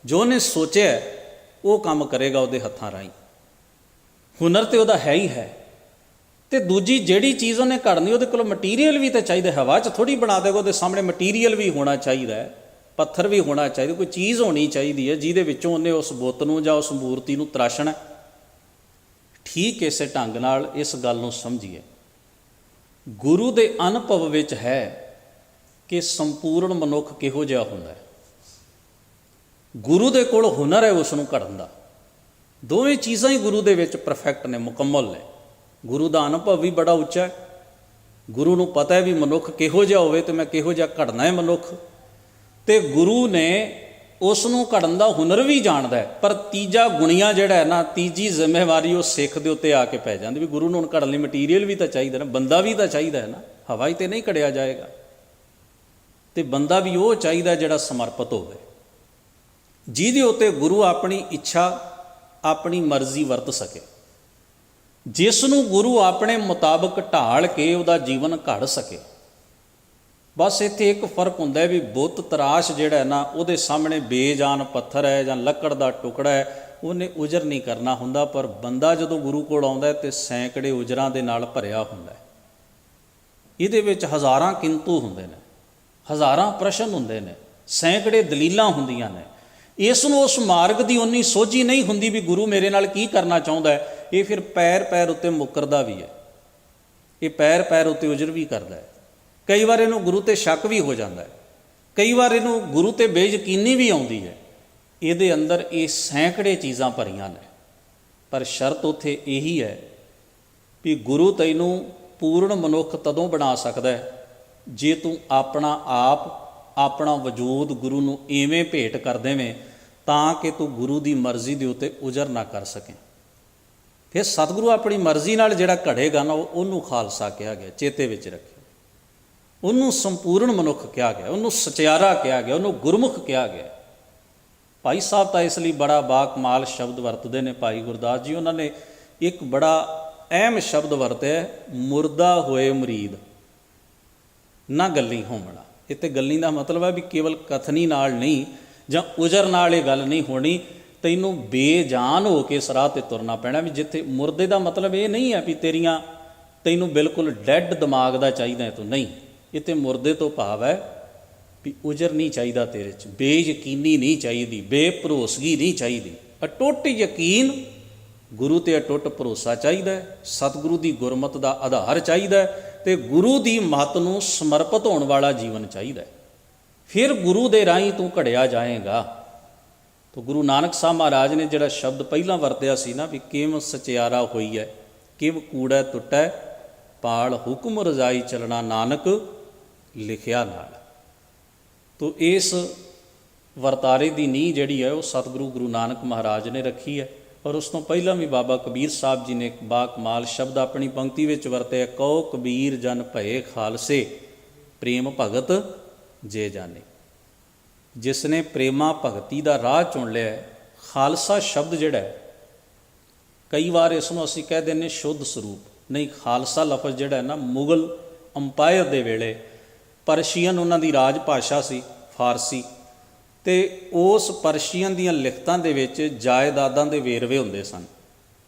ਜੋ ਉਹਨੇ ਸੋਚਿਆ ਉਹ ਕੰਮ ਕਰੇਗਾ ਉਹਦੇ ਹੱਥਾਂ ਰਾਹੀਂ। ਹੁਨਰ ਤਾਂ ਉਹਦਾ ਹੈ ਹੀ ਹੈ। ਅਤੇ ਦੂਜੀ ਜਿਹੜੀ ਚੀਜ਼ ਉਹਨੇ ਘੜਨੀ, ਉਹਦੇ ਕੋਲ ਮਟੀਰੀਅਲ ਵੀ ਤਾਂ ਚਾਹੀਦਾ। ਹਵਾ 'ਚ ਥੋੜ੍ਹੀ ਬਣਾ ਦੇਗਾ, ਉਹਦੇ ਸਾਹਮਣੇ ਮਟੀਰੀਅਲ ਵੀ ਹੋਣਾ ਚਾਹੀਦਾ ਹੈ, ਪੱਥਰ ਵੀ ਹੋਣਾ ਚਾਹੀਦਾ, ਕੋਈ ਚੀਜ਼ ਹੋਣੀ ਚਾਹੀਦੀ ਹੈ ਜਿਹਦੇ ਵਿੱਚੋਂ ਉਹਨੇ ਉਸ ਬੁੱਤ ਨੂੰ ਜਾਂ ਉਸ ਮੂਰਤੀ ਨੂੰ ਤਰਾਸ਼ਣਾ। ਠੀਕ ਇਸੇ ਢੰਗ ਨਾਲ ਇਸ ਗੱਲ ਨੂੰ ਸਮਝੀਏ, ਗੁਰੂ ਦੇ ਅਨੁਭਵ ਵਿੱਚ ਹੈ ਕਿ ਸੰਪੂਰਨ ਮਨੁੱਖ ਕਿਹੋ ਜਿਹਾ ਹੁੰਦਾ ਹੈ। ਗੁਰੂ ਦੇ ਕੋਲ ਹੁਨਰ ਹੈ ਉਸ ਨੂੰ ਘੜਨ ਦਾ। ਦੋਵੇਂ ਚੀਜ਼ਾਂ ਹੀ ਗੁਰੂ ਦੇ ਵਿੱਚ ਪਰਫੈਕਟ ਨੇ, ਮੁਕੰਮਲ ਨੇ। ਗੁਰੂ ਦਾ ਅਨੁਭਵ ਵੀ ਬੜਾ ਉੱਚਾ ਹੈ। ਗੁਰੂ ਨੂੰ ਪਤਾ ਹੈ ਵੀ ਮਨੁੱਖ ਕਿਹੋ ਜਿਹਾ ਹੋਵੇ ਅਤੇ ਮੈਂ ਕਿਹੋ ਜਿਹਾ ਘੜਨਾ ਹੈ ਮਨੁੱਖ, ਅਤੇ ਗੁਰੂ ਨੇ ਉਸ ਨੂੰ ਘੜਨ ਦਾ ਹੁਨਰ ਵੀ ਜਾਣਦਾ ਹੈ। ਪਰ ਤੀਜਾ ਗੁਣੀਆ ਜਿਹੜਾ ਹੈ ਨਾ, ਤੀਜੀ ਜ਼ਿੰਮੇਵਾਰੀ ਉਹ ਸਿੱਖ ਦੇ ਉੱਤੇ ਆ ਕੇ ਪੈ ਜਾਂਦੀ ਵੀ ਗੁਰੂ ਨੂੰ ਹੁਣ ਘੜਨ ਲਈ ਮਟੀਰੀਅਲ ਵੀ ਤਾਂ ਚਾਹੀਦਾ ਨਾ, ਬੰਦਾ ਵੀ ਤਾਂ ਚਾਹੀਦਾ ਹੈ ਨਾ। ਹਵਾ ਹੀ 'ਤੇ ਨਹੀਂ ਘੜਿਆ ਜਾਏਗਾ, ਅਤੇ ਬੰਦਾ ਵੀ ਉਹ ਚਾਹੀਦਾ ਜਿਹੜਾ ਸਮਰਪਿਤ ਹੋਵੇ, ਜਿਹਦੇ ਉੱਤੇ ਗੁਰੂ ਆਪਣੀ ਇੱਛਾ ਆਪਣੀ ਮਰਜ਼ੀ ਵਰਤ ਸਕੇ, ਜਿਸ ਨੂੰ ਗੁਰੂ ਆਪਣੇ ਮੁਤਾਬਕ ਢਾਲ ਕੇ ਉਹਦਾ ਜੀਵਨ ਘੜ ਸਕੇ। ਬਸ ਇੱਥੇ ਇੱਕ ਫਰਕ ਹੁੰਦਾ ਹੈ ਵੀ ਬੁੱਤ ਤਰਾਸ਼ ਜਿਹੜਾ ਨਾ, ਉਹਦੇ ਸਾਹਮਣੇ ਬੇਜਾਨ ਪੱਥਰ ਹੈ ਜਾਂ ਲੱਕੜ ਦਾ ਟੁਕੜਾ ਹੈ, ਉਹਨੇ ਉਜਰ ਨਹੀਂ ਕਰਨਾ ਹੁੰਦਾ। ਪਰ ਬੰਦਾ ਜਦੋਂ ਗੁਰੂ ਕੋਲ ਆਉਂਦਾ ਤੇ ਸੈਂਕੜੇ ਉਜਰਾਂ ਦੇ ਨਾਲ ਭਰਿਆ ਹੁੰਦਾ ਹੈ। ਇਹਦੇ ਵਿੱਚ ਹਜ਼ਾਰਾਂ ਕਿੰਤੂ ਹੁੰਦੇ ਨੇ, ਹਜ਼ਾਰਾਂ ਪ੍ਰਸ਼ਨ ਹੁੰਦੇ ਨੇ, ਸੈਂਕੜੇ ਦਲੀਲਾਂ ਹੁੰਦੀਆਂ ਨੇ। ਇਸ ਨੂੰ ਉਸ ਮਾਰਗ ਦੀ ਉਨੀ ਸੋਝੀ ਨਹੀਂ ਹੁੰਦੀ ਵੀ ਗੁਰੂ ਮੇਰੇ ਨਾਲ ਕੀ ਕਰਨਾ ਚਾਹੁੰਦਾ ਹੈ। ਇਹ ਫਿਰ ਪੈਰ ਪੈਰ ਉੱਤੇ ਮੁੱਕਰਦਾ ਵੀ ਹੈ, ਇਹ ਪੈਰ ਪੈਰ ਉੱਤੇ ਉਜਰ ਵੀ ਕਰਦਾ ਹੈ। ਕਈ ਵਾਰ ਇਹਨੂੰ ਗੁਰੂ 'ਤੇ ਸ਼ੱਕ ਵੀ ਹੋ ਜਾਂਦਾ ਹੈ, ਕਈ ਵਾਰ ਇਹਨੂੰ ਗੁਰੂ 'ਤੇ ਬੇਯਕੀਨੀ ਵੀ ਆਉਂਦੀ ਹੈ। ਇਹਦੇ ਅੰਦਰ ਇਹ ਸੈਂਕੜੇ ਚੀਜ਼ਾਂ ਭਰੀਆਂ ਨੇ, ਪਰ ਸ਼ਰਤ ਉੱਥੇ ਇਹੀ ਹੈ ਵੀ ਗੁਰੂ ਤੈਨੂੰ ਪੂਰਨ ਮਨੁੱਖ ਤਦੋਂ ਬਣਾ ਸਕਦਾ ਹੈ ਜੇ ਤੂੰ ਆਪਣਾ ਆਪ, ਆਪਣਾ ਵਜੂਦ ਗੁਰੂ ਨੂੰ ਇਵੇਂ ਭੇਟ ਕਰ ਦੇਵੇਂ ਤਾਂ ਕਿ ਤੂੰ ਗੁਰੂ ਦੀ ਮਰਜ਼ੀ ਦੇ ਉੱਤੇ ਉਜਰ ਨਾ ਕਰ ਸਕੇ। ਫਿਰ ਸਤਿਗੁਰੂ ਆਪਣੀ ਮਰਜ਼ੀ ਨਾਲ ਜਿਹੜਾ ਘੜੇਗਾ ਨਾ, ਉਹਨੂੰ ਖਾਲਸਾ ਕਿਹਾ ਗਿਆ। ਚੇਤੇ ਵਿੱਚ ਰੱਖਿਓ, ਉਹਨੂੰ ਸੰਪੂਰਨ ਮਨੁੱਖ ਕਿਹਾ ਗਿਆ, ਉਹਨੂੰ ਸਚਿਆਰਾ ਕਿਹਾ ਗਿਆ, ਉਹਨੂੰ ਗੁਰਮੁਖ ਕਿਹਾ ਗਿਆ। ਭਾਈ ਸਾਹਿਬ ਤਾਂ ਇਸ ਲਈ ਬੜਾ ਬਾਕਮਾਲ ਸ਼ਬਦ ਵਰਤਦੇ ਨੇ। ਭਾਈ ਗੁਰਦਾਸ ਜੀ ਉਹਨਾਂ ਨੇ ਇੱਕ ਬੜਾ ਅਹਿਮ ਸ਼ਬਦ ਵਰਤਿਆ, ਮੁਰਦਾ ਹੋਏ ਮੁਰੀਦ ਨਾ ਗੱਲੀ ਹੋਮਣਾ। ਇੱਥੇ ਗੱਲੀ ਦਾ ਮਤਲਬ ਹੈ ਵੀ ਕੇਵਲ ਕਥਨੀ ਨਾਲ ਨਹੀਂ ਜਾਂ ਉਜਰ ਨਾਲ ਇਹ ਗੱਲ ਨਹੀਂ ਹੋਣੀ, ਤੈਨੂੰ ਬੇਜਾਨ ਹੋ ਕੇ ਸਰਾਹ 'ਤੇ ਤੁਰਨਾ ਪੈਣਾ। ਵੀ ਜਿੱਥੇ ਮੁਰਦੇ ਦਾ ਮਤਲਬ ਇਹ ਨਹੀਂ ਹੈ ਵੀ ਤੈਨੂੰ ਬਿਲਕੁਲ ਡੈਡ ਦਿਮਾਗ ਦਾ ਚਾਹੀਦਾ ਹੈ ਤੂੰ, ਨਹੀਂ। ਇੱਥੇ ਮੁਰਦੇ ਤੋਂ ਭਾਵ ਹੈ ਵੀ ਉਜਰ ਨਹੀਂ ਚਾਹੀਦਾ ਤੇਰੇ 'ਚ, ਬੇਯਕੀਨੀ ਨਹੀਂ ਚਾਹੀਦੀ, ਬੇਭਰੋਸਗੀ ਨਹੀਂ ਚਾਹੀਦੀ, ਅਟੁੱਟ ਯਕੀਨ ਗੁਰੂ 'ਤੇ ਅਟੁੱਟ ਭਰੋਸਾ ਚਾਹੀਦਾ ਹੈ, ਸਤਿਗੁਰੂ ਦੀ ਗੁਰਮਤਿ ਦਾ ਆਧਾਰ ਚਾਹੀਦਾ ਹੈ, ਅਤੇ ਗੁਰੂ ਦੀ ਮੱਤ ਨੂੰ ਸਮਰਪਿਤ ਹੋਣ ਵਾਲਾ ਜੀਵਨ ਚਾਹੀਦਾ ਹੈ। ਫਿਰ ਗੁਰੂ ਦੇ ਰਾਹੀਂ ਤੂੰ ਘੜਿਆ ਜਾਏਗਾ। ਤਾਂ ਗੁਰੂ ਨਾਨਕ ਸਾਹਿਬ ਮਹਾਰਾਜ ਨੇ ਜਿਹੜਾ ਸ਼ਬਦ ਪਹਿਲਾਂ ਵਰਤਿਆ ਸੀ ਨਾ, ਵੀ ਕਿਵ ਸਚਿਆਰਾ ਹੋਈ ਹੈ, ਕਿਵ ਕੂੜੈ ਟੁੱਟੈ, ਪਾਲ ਹੁਕਮ ਰਜ਼ਾਈ ਚੱਲਣਾ ਨਾਨਕ ਲਿਖਿਆ ਨਾਲ। ਤੋ ਇਸ ਵਰਤਾਰੇ ਦੀ ਨੀਂਹ ਜਿਹੜੀ ਹੈ ਉਹ ਸਤਿਗੁਰੂ ਗੁਰੂ ਨਾਨਕ ਮਹਾਰਾਜ ਨੇ ਰੱਖੀ ਹੈ। ਔਰ ਉਸ ਤੋਂ ਪਹਿਲਾਂ ਵੀ ਬਾਬਾ ਕਬੀਰ ਸਾਹਿਬ ਜੀ ਨੇ ਇੱਕ ਬਾਕਮਾਲ ਸ਼ਬਦ ਆਪਣੀ ਪੰਕਤੀ ਵਿੱਚ ਵਰਤਿਆ, ਕਉ ਕਬੀਰ ਜਨ ਭਏ ਖਾਲਸੇ, ਪ੍ਰੇਮ ਭਗਤ ਜੇ ਜਾਣੇ। ਜਿਸ ਨੇ ਪ੍ਰੇਮਾ ਭਗਤੀ ਦਾ ਰਾਹ ਚੁਣ ਲਿਆ, ਖਾਲਸਾ ਸ਼ਬਦ ਜਿਹੜਾ ਹੈ, ਕਈ ਵਾਰ ਇਸ ਨੂੰ ਅਸੀਂ ਕਹਿ ਦਿੰਦੇ ਸ਼ੁੱਧ ਸਰੂਪ, ਨਹੀਂ। ਖਾਲਸਾ ਲਫ਼ਜ਼ ਜਿਹੜਾ ਹੈ ਨਾ, ਮੁਗਲ ਅੰਪਾਇਰ ਦੇ ਵੇਲੇ ਪਰਸ਼ੀਅਨ ਉਹਨਾਂ ਦੀ ਰਾਜ ਭਾਸ਼ਾ ਸੀ, ਫਾਰਸੀ, ਅਤੇ ਉਸ ਪਰਸ਼ੀਅਨ ਦੀਆਂ ਲਿਖਤਾਂ ਦੇ ਵਿੱਚ ਜਾਇਦਾਦਾਂ ਦੇ ਵੇਰਵੇ ਹੁੰਦੇ ਸਨ।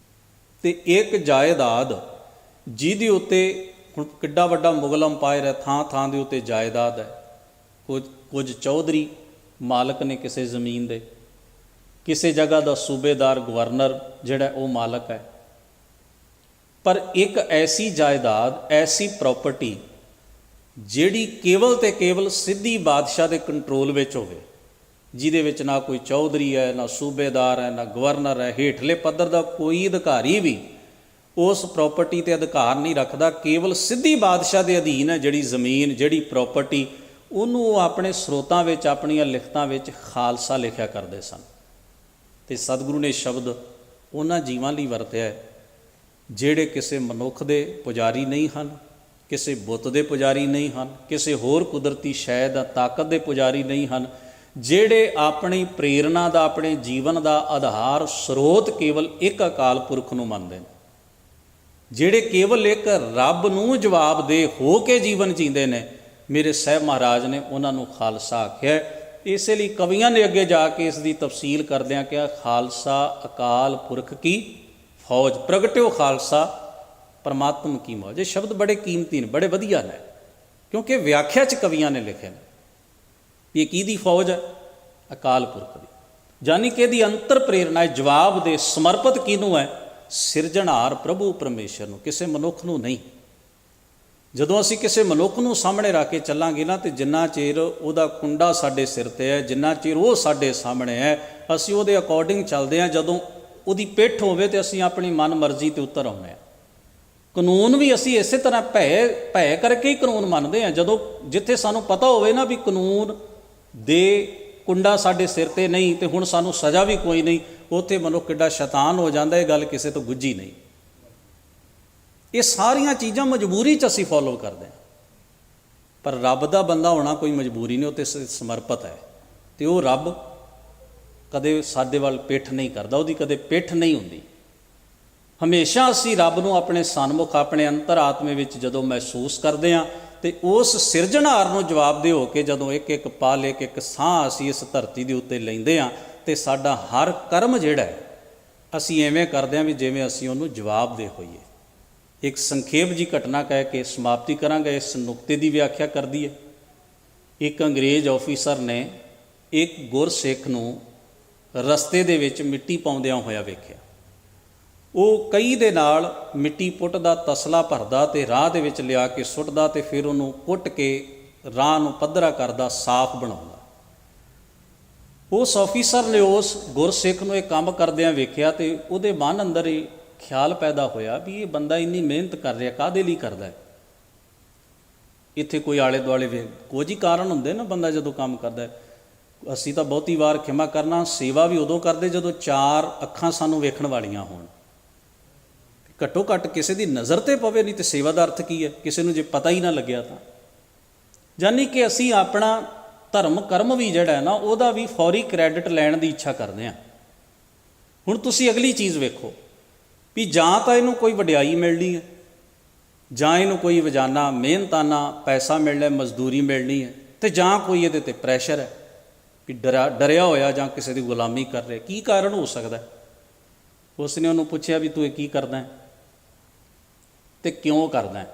ਅਤੇ ਇੱਕ ਜਾਇਦਾਦ ਜਿਹਦੇ ਉੱਤੇ, ਹੁਣ ਕਿੱਡਾ ਵੱਡਾ ਮੁਗਲ ਅੰਪਾਇਰ ਹੈ, ਥਾਂ ਥਾਂ ਦੇ ਉੱਤੇ ਜਾਇਦਾਦ ਹੈ। ਕੁਝ ਚੌਧਰੀ ਮਾਲਕ ਨੇ ਕਿਸੇ ਜ਼ਮੀਨ ਦੇ, ਕਿਸੇ ਜਗ੍ਹਾ ਦਾ ਸੂਬੇਦਾਰ ਗਵਰਨਰ ਜਿਹੜਾ ਉਹ ਮਾਲਕ ਹੈ। ਪਰ ਇੱਕ ਐਸੀ ਜਾਇਦਾਦ, ਐਸੀ ਪ੍ਰਾਪਰਟੀ ਜਿਹੜੀ ਕੇਵਲ ਤੇ ਕੇਵਲ ਸਿੱਧੀ ਬਾਦਸ਼ਾਹ ਦੇ ਕੰਟਰੋਲ ਵਿੱਚ ਹੋਵੇ, ਜਿਹਦੇ ਵਿੱਚ ਨਾ ਕੋਈ ਚੌਧਰੀ ਹੈ, ਨਾ ਸੂਬੇਦਾਰ ਹੈ, ਨਾ ਗਵਰਨਰ ਹੈ, ਹੇਠਲੇ ਪੱਧਰ ਦਾ ਕੋਈ ਅਧਿਕਾਰੀ ਵੀ ਉਸ ਪ੍ਰਾਪਰਟੀ 'ਤੇ ਅਧਿਕਾਰ ਨਹੀਂ ਰੱਖਦਾ, ਕੇਵਲ ਸਿੱਧੀ ਬਾਦਸ਼ਾਹ ਦੇ ਅਧੀਨ ਹੈ ਜਿਹੜੀ ਜ਼ਮੀਨ, ਜਿਹੜੀ ਪ੍ਰਾਪਰਟੀ, ਉਹਨੂੰ ਉਹ ਆਪਣੇ ਸਰੋਤਾਂ ਵਿੱਚ, ਆਪਣੀਆਂ ਲਿਖਤਾਂ ਵਿੱਚ ਖਾਲਸਾ ਲਿਖਿਆ ਕਰਦੇ ਸਨ। ਅਤੇ ਸਤਿਗੁਰੂ ਨੇ ਸ਼ਬਦ ਉਹਨਾਂ ਜੀਵਾਂ ਲਈ ਵਰਤਿਆ ਹੈ ਜਿਹੜੇ ਕਿਸੇ ਮਨੁੱਖ ਦੇ ਪੁਜਾਰੀ ਨਹੀਂ ਹਨ, ਕਿਸੇ ਬੁੱਤ ਦੇ ਪੁਜਾਰੀ ਨਹੀਂ ਹਨ, ਕਿਸੇ ਹੋਰ ਕੁਦਰਤੀ ਸ਼ੈ ਦਾ, ਤਾਕਤ ਦੇ ਪੁਜਾਰੀ ਨਹੀਂ ਹਨ, ਜਿਹੜੇ ਆਪਣੀ ਪ੍ਰੇਰਨਾ ਦਾ, ਆਪਣੇ ਜੀਵਨ ਦਾ ਆਧਾਰ ਸਰੋਤ ਕੇਵਲ ਇੱਕ ਅਕਾਲ ਪੁਰਖ ਨੂੰ ਮੰਨਦੇ ਨੇ, ਜਿਹੜੇ ਕੇਵਲ ਇੱਕ ਰੱਬ ਨੂੰ ਜਵਾਬਦੇਹ ਹੋ ਕੇ ਜੀਵਨ ਜੀਂਦੇ ਨੇ। ਮੇਰੇ ਸਾਹਿਬ ਮਹਾਰਾਜ ਨੇ ਉਹਨਾਂ ਨੂੰ ਖਾਲਸਾ ਆਖਿਆ। ਇਸੇ ਲਈ ਕਵੀਆਂ ਨੇ ਅੱਗੇ ਜਾ ਕੇ ਇਸ ਦੀ ਤਫਸੀਲ ਕਰਦਿਆਂ ਕਿਹਾ, ਖਾਲਸਾ ਅਕਾਲ ਪੁਰਖ ਕੀ ਫੌਜ, ਪ੍ਰਗਟਿਓ ਖਾਲਸਾ ਪਰਮਾਤਮ ਕੀ ਮੌਜ। ਇਹ ਸ਼ਬਦ ਬੜੇ ਕੀਮਤੀ ਨੇ, ਬੜੇ ਵਧੀਆ ਨੇ, ਕਿਉਂਕਿ ਵਿਆਖਿਆ 'ਚ ਕਵੀਆਂ ਨੇ ਲਿਖੇ ਨੇ ਵੀ ਇਹ ਕਿਹਦੀ ਫੌਜ ਹੈ, ਅਕਾਲ ਪੁਰਖ ਦੀ। ਯਾਨੀ ਕਿ ਇਹਦੀ ਅੰਤਰ ਪ੍ਰੇਰਨਾ ਹੈ, ਜਵਾਬ ਦੇ ਸਮਰਪਿਤ ਕਿਹਨੂੰ ਹੈ, ਸਿਰਜਣਹਾਰ ਪ੍ਰਭੂ ਪਰਮੇਸ਼ਰ ਨੂੰ, ਕਿਸੇ ਮਨੁੱਖ ਨੂੰ ਨਹੀਂ। ਜਦੋਂ ਅਸੀਂ ਕਿਸੇ ਮਨੁੱਖ ਨੂੰ ਸਾਹਮਣੇ ਰੱਖ ਕੇ ਚੱਲਾਂਗੇ ਨਾ, ਤੇ ਜਿੰਨਾ ਚਿਰ ਉਹਦਾ ਕੁੰਡਾ ਸਾਡੇ ਸਿਰ ਤੇ ਹੈ, ਜਿੰਨਾ ਚਿਰ ਉਹ ਸਾਡੇ ਸਾਹਮਣੇ ਹੈ, ਅਸੀਂ ਉਹਦੇ ਅਕੋਰਡਿੰਗ ਚੱਲਦੇ ਹਾਂ। ਜਦੋਂ ਉਹਦੀ ਪਿੱਠ ਹੋਵੇ ਤੇ ਅਸੀਂ ਆਪਣੀ ਮਨ ਮਰਜ਼ੀ ਤੇ ਉਤਰ ਆਉਂਦੇ ਹਾਂ। ਕਾਨੂੰਨ ਵੀ ਅਸੀਂ ਇਸੇ ਤਰ੍ਹਾਂ ਭੈ ਕਰਕੇ ਹੀ ਕਾਨੂੰਨ ਮੰਨਦੇ ਹਾਂ। ਜਦੋਂ ਜਿੱਥੇ ਸਾਨੂੰ ਪਤਾ ਹੋਵੇ ਨਾ ਵੀ ਕਾਨੂੰਨ ਦੇ ਕੁੰਡਾ ਸਾਡੇ ਸਿਰ ਤੇ ਨਹੀਂ ਤੇ ਹੁਣ ਸਾਨੂੰ ਸਜ਼ਾ ਵੀ ਕੋਈ ਨਹੀਂ, ਉੱਥੇ ਮਨੁੱਖ ਕਿੱਡਾ ਸ਼ੈਤਾਨ ਹੋ ਜਾਂਦਾ। ਇਹ ਗੱਲ ਕਿਸੇ ਤੋਂ ਗੁੱਝੀ ਨਹੀਂ। ਇਹ ਸਾਰੀਆਂ ਚੀਜ਼ਾਂ ਮਜਬੂਰੀ 'ਚ ਅਸੀਂ ਫੋਲੋ ਕਰਦੇ ਹਾਂ, ਪਰ ਰੱਬ ਦਾ ਬੰਦਾ ਹੋਣਾ ਕੋਈ ਮਜਬੂਰੀ ਨਹੀਂ, ਉਹ ਤੇ ਸਮਰਪਿਤ ਹੈ। ਤੇ ਉਹ ਰੱਬ ਕਦੇ ਸਾਡੇ ਵੱਲ ਪਿੱਠ ਨਹੀਂ ਕਰਦਾ, ਉਹਦੀ ਕਦੇ ਪਿੱਠ ਨਹੀਂ ਹੁੰਦੀ। ਹਮੇਸ਼ਾ ਅਸੀਂ ਰੱਬ ਨੂੰ ਆਪਣੇ ਸਨਮੁਖ, ਆਪਣੇ ਅੰਤਰ-ਆਤਮੇ ਵਿੱਚ ਜਦੋਂ ਮਹਿਸੂਸ ਕਰਦੇ ਹਾਂ, ਤੇ ਉਸ ਸਿਰਜਣਹਾਰ ਨੂੰ ਜਵਾਬਦੇਹ ਹੋ ਕੇ ਜਦੋਂ ਇੱਕ ਇੱਕ ਪਲ, ਇੱਕ ਇੱਕ ਸਾਹ ਅਸੀਂ ਇਸ ਧਰਤੀ ਦੇ ਉੱਤੇ ਲੈਂਦੇ ਹਾਂ, ਤੇ ਸਾਡਾ ਹਰ ਕਰਮ ਜਿਹੜਾ ਹੈ ਅਸੀਂ ਐਵੇਂ ਕਰਦੇ ਹਾਂ ਵੀ ਜਿਵੇਂ ਅਸੀਂ ਉਹਨੂੰ ਜਵਾਬਦੇਹ ਹੋਈਏ। ਇੱਕ ਸੰਖੇਪ ਜੀ ਘਟਨਾ ਕਹਿ ਕੇ ਸਮਾਪਤੀ ਕਰਾਂਗੇ। ਇਸ ਨੁਕਤੇ ਦੀ ਵਿਆਖਿਆ ਕਰਦੀ ਹੈ। ਇੱਕ ਅੰਗਰੇਜ਼ ਆਫੀਸਰ ਨੇ ਇੱਕ ਗੁਰਸਿੱਖ ਨੂੰ ਰਸਤੇ ਦੇ ਵਿੱਚ ਮਿੱਟੀ ਪਾਉਂਦਿਆਂ ਹੋਇਆ ਵੇਖਿਆ। ਉਹ ਕਈ ਦੇ ਨਾਲ ਮਿੱਟੀ ਪੁੱਟਦਾ, ਤਸਲਾ ਭਰਦਾ ਤੇ ਰਾਹ ਦੇ ਵਿੱਚ ਲਿਆ ਕੇ ਸੁੱਟਦਾ, ਤੇ ਫਿਰ ਉਹਨੂੰ ਪੁੱਟ ਕੇ ਰਾਹ ਨੂੰ ਪੱਧਰਾ ਕਰਦਾ, ਸਾਫ਼ ਬਣਾਉਂਦਾ। ਉਸ ਆਫੀਸਰ ਨੇ ਉਸ ਗੁਰਸਿੱਖ ਨੂੰ ਇਹ ਕੰਮ ਕਰਦਿਆਂ ਵੇਖਿਆ, ਤੇ ਉਹਦੇ ਮਨ ਅੰਦਰ ਇਹ ਖਿਆਲ ਪੈਦਾ ਹੋਇਆ ਵੀ ਇਹ ਬੰਦਾ ਇੰਨੀ ਮਿਹਨਤ ਕਰ ਰਿਹਾ, ਕਾਹਦੇ ਲਈ ਕਰਦਾ ਹੈ? ਇੱਥੇ ਕੋਈ ਆਲੇ ਦੁਆਲੇ ਕੁਝ ਹੀ ਕਾਰਨ ਹੁੰਦੇ ਨਾ ਬੰਦਾ ਜਦੋਂ ਕੰਮ ਕਰਦਾ ਹੈ। ਅਸੀਂ ਤਾਂ ਬਹੁਤੀ ਵਾਰ ਖਿਮਾ ਕਰਨਾ, ਸੇਵਾ ਵੀ ਉਦੋਂ ਕਰਦੇ ਜਦੋਂ ਚਾਰ ਅੱਖਾਂ ਸਾਨੂੰ ਵੇਖਣ ਵਾਲੀਆਂ ਹੋਣ, ਘੱਟੋ ਘੱਟ ਕਿਸੇ ਦੀ ਨਜ਼ਰ ਤੇ ਪਵੇ, ਨਹੀਂ ਤੇ ਸੇਵਾ ਦਾ ਅਰਥ ਕੀ ਹੈ? ਕਿਸੇ ਨੂੰ ਜੇ ਪਤਾ ਹੀ ਨਾ ਲੱਗਿਆ ਤਾਂ। ਯਾਨੀ ਕਿ ਅਸੀਂ ਆਪਣਾ ਧਰਮ ਕਰਮ ਵੀ ਜਿਹੜਾ ਹੈ ਨਾ, ਉਹਦਾ ਵੀ ਫੌਰੀ ਕ੍ਰੈਡਿਟ ਲੈਣ ਦੀ ਇੱਛਾ ਕਰਦੇ ਹਾਂ। ਹੁਣ ਤੁਸੀਂ ਅਗਲੀ ਚੀਜ਼ ਵੇਖੋ ਵੀ ਜਾਂ ਤਾਂ ਇਹਨੂੰ ਕੋਈ ਵਡਿਆਈ ਮਿਲਣੀ ਹੈ, ਜਾਂ ਇਹਨੂੰ ਕੋਈ ਰੋਜ਼ਾਨਾ ਮਿਹਨਤਾਨਾ ਪੈਸਾ ਮਿਲਣਾ, ਮਜ਼ਦੂਰੀ ਮਿਲਣੀ ਹੈ, ਤੇ ਜਾਂ ਕੋਈ ਇਹਦੇ 'ਤੇ ਪ੍ਰੈਸ਼ਰ ਹੈ ਵੀ ਡਰਿਆ ਹੋਇਆ ਜਾਂ ਕਿਸੇ ਦੀ ਗੁਲਾਮੀ ਕਰ ਰਿਹਾ। ਕੀ ਕਾਰਨ ਹੋ ਸਕਦਾ? ਉਸ ਨੇ ਉਹਨੂੰ ਪੁੱਛਿਆ ਵੀ ਤੂੰ ਇਹ ਕੀ ਕਰਦਾ ਹੈ ਤੇ ਕਿਉਂ ਕਰਦਾ ਹੈ?